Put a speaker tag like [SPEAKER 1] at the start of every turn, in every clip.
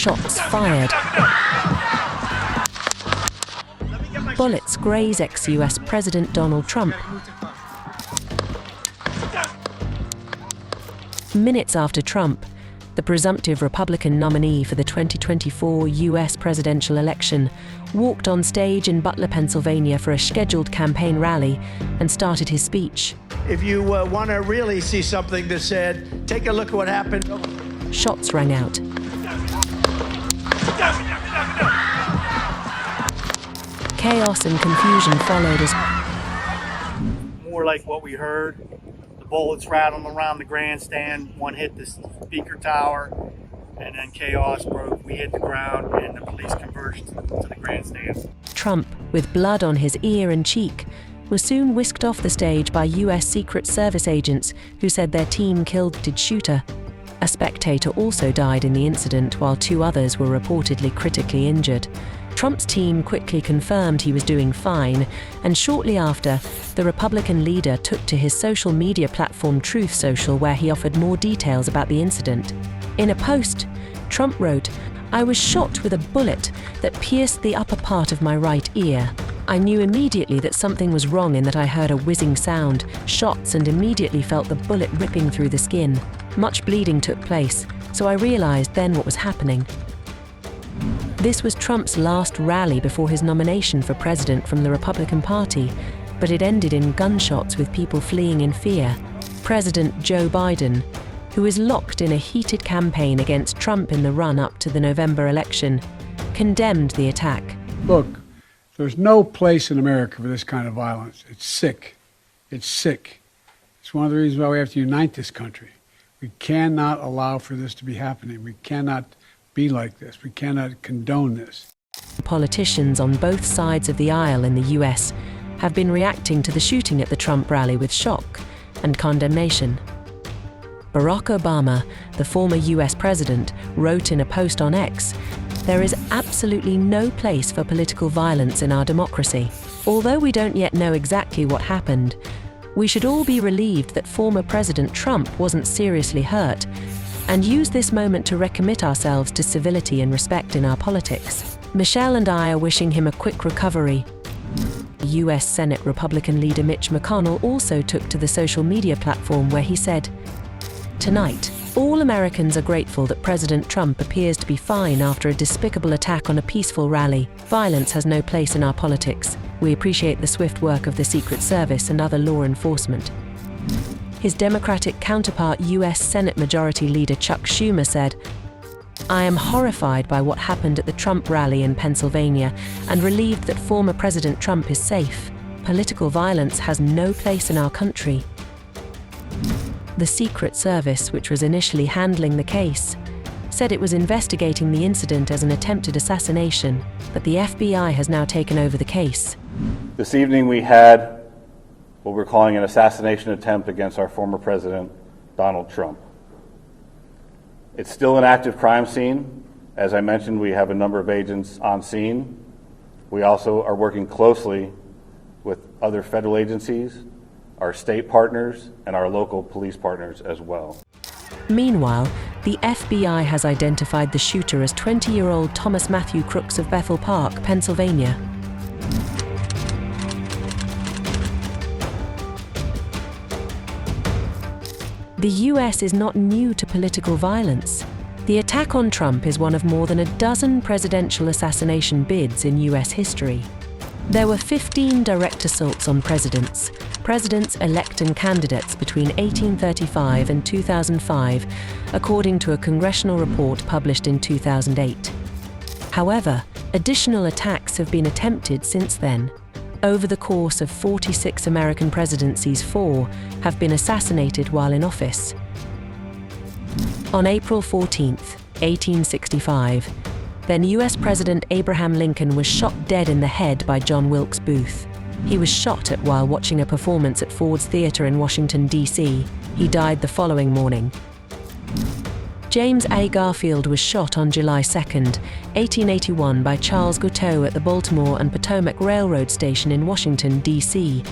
[SPEAKER 1] Shots fired. Bullets graze ex-US President Donald Trump. Minutes after Trump, the presumptive Republican nominee for the 2024 U.S. presidential election, walked on stage in Butler, Pennsylvania for a scheduled campaign rally and started his speech.
[SPEAKER 2] If you want to really see something that said, take a look at what happened.
[SPEAKER 1] Shots rang out. Chaos and confusion followed as
[SPEAKER 3] more like what we heard. The bullets rattling around the grandstand. One hit the speaker tower, and then chaos broke. We hit the ground, and the police converged to the grandstand.
[SPEAKER 1] Trump, with blood on his ear and cheek, was soon whisked off the stage by U.S. Secret Service agents who said their team killed the shooter. A spectator also died in the incident, while 2 others were reportedly critically injured. Trump's team quickly confirmed he was doing fine, and shortly after, the Republican leader took to his social media platform Truth Social, where he offered more details about the incident. In a post, Trump wrote, "I was shot with a bullet that pierced the upper part of my right ear. I knew immediately that something was wrong in that I heard a whizzing sound, shots, and immediately felt the bullet ripping through the skin. Much bleeding took place, so I realized then what was happening." This was Trump's last rally before his nomination for president from the Republican Party, but it ended in gunshots with people fleeing in fear. President Joe Biden, who is locked in a heated campaign against Trump in the run-up to the November election, condemned the attack.
[SPEAKER 4] Look, there's no place in America for this kind of violence. It's sick. It's sick. It's one of the reasons why we have to unite this country. We cannot allow for this to be happening. We cannot be like this. We cannot condone this.
[SPEAKER 1] Politicians on both sides of the aisle in the US have been reacting to the shooting at the Trump rally with shock and condemnation. Barack Obama, the former US president, wrote in a post on X, "There is absolutely no place for political violence in our democracy. Although we don't yet know exactly what happened, we should all be relieved that former President Trump wasn't seriously hurt, and use this moment to recommit ourselves to civility and respect in our politics. Michelle and I are wishing him a quick recovery." U.S. Senate Republican leader Mitch McConnell also took to the social media platform where he said, "Tonight, all Americans are grateful that President Trump appears to be fine after a despicable attack on a peaceful rally. Violence has no place in our politics. We appreciate the swift work of the Secret Service and other law enforcement." His Democratic counterpart, U.S. Senate Majority Leader Chuck Schumer said, "I am horrified by what happened at the Trump rally in Pennsylvania and relieved that former President Trump is safe. Political violence has no place in our country." The Secret Service, which was initially handling the case, said it was investigating the incident as an attempted assassination, but the FBI has now taken over the case.
[SPEAKER 5] This evening we had what we're calling an assassination attempt against our former president, Donald Trump. It's still an active crime scene. As I mentioned, we have a number of agents on scene. We also are working closely with other federal agencies, our state partners, and our local police partners as well.
[SPEAKER 1] Meanwhile, the FBI has identified the shooter as 20-year-old Thomas Matthew Crooks of Bethel Park, Pennsylvania. The US is not new to political violence. The attack on Trump is one of more than a dozen presidential assassination bids in US history. There were 15 direct assaults on presidents, elect and candidates between 1835 and 2005, according to a congressional report published in 2008. However, additional attacks have been attempted since then. Over the course of 46 American presidencies, 4 have been assassinated while in office. On April 14, 1865, then US President Abraham Lincoln was shot dead in the head by John Wilkes Booth. He was shot at while watching a performance at Ford's Theatre in Washington, D.C. He died the following morning. James A. Garfield was shot on July 2, 1881 by Charles Guiteau at the Baltimore and Potomac Railroad Station in Washington, D.C.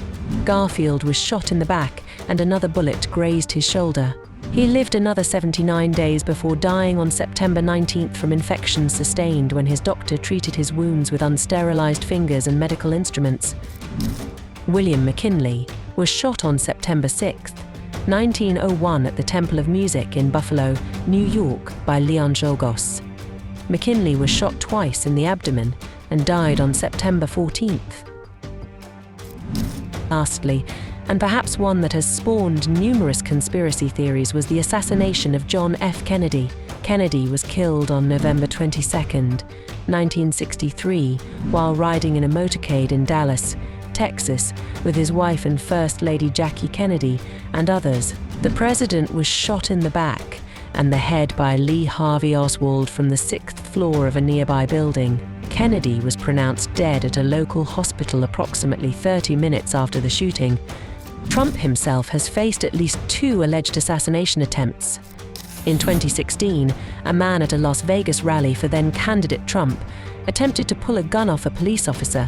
[SPEAKER 1] Garfield was shot in the back and another bullet grazed his shoulder. He lived another 79 days before dying on September 19th from infections sustained when his doctor treated his wounds with unsterilized fingers and medical instruments. William McKinley was shot on September 6, 1901 at the Temple of Music in Buffalo, New York, by Leon Czolgosz. McKinley was shot twice in the abdomen and died on September 14th. Lastly, and perhaps one that has spawned numerous conspiracy theories, was the assassination of John F. Kennedy. Kennedy was killed on November 22, 1963, while riding in a motorcade in Dallas, Texas, with his wife and First Lady Jackie Kennedy and others. The president was shot in the back and the head by Lee Harvey Oswald from the 6th floor of a nearby building. Kennedy was pronounced dead at a local hospital approximately 30 minutes after the shooting. Trump himself has faced at least 2 alleged assassination attempts. In 2016, a man at a Las Vegas rally for then-candidate Trump attempted to pull a gun off a police officer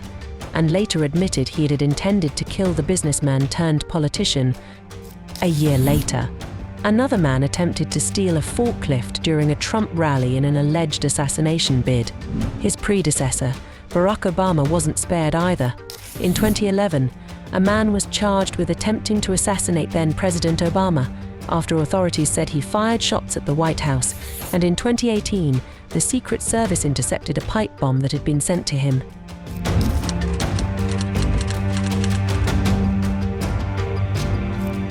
[SPEAKER 1] and later admitted he had intended to kill the businessman-turned-politician. A year later, another man attempted to steal a forklift during a Trump rally in an alleged assassination bid. His predecessor, Barack Obama, wasn't spared either. In 2011, a man was charged with attempting to assassinate then-President Obama after authorities said he fired shots at the White House, and in 2018, the Secret Service intercepted a pipe bomb that had been sent to him.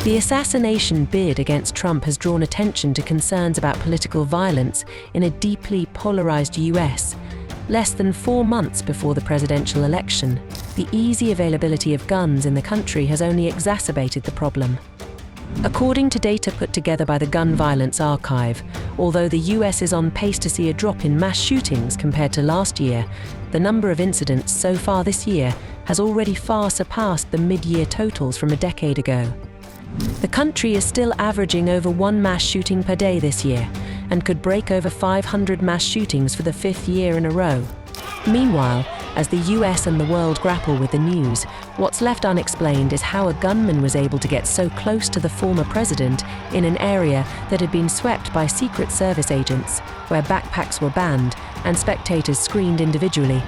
[SPEAKER 1] The assassination bid against Trump has drawn attention to concerns about political violence in a deeply polarized US. Less than 4 months before the presidential election, the easy availability of guns in the country has only exacerbated the problem. According to data put together by the Gun Violence Archive, although the US is on pace to see a drop in mass shootings compared to last year, the number of incidents so far this year has already far surpassed the mid-year totals from a decade ago. The country is still averaging over 1 mass shooting per day this year, and could break over 500 mass shootings for the 5th year in a row. Meanwhile, as the US and the world grapple with the news, what's left unexplained is how a gunman was able to get so close to the former president in an area that had been swept by Secret Service agents, where backpacks were banned and spectators screened individually.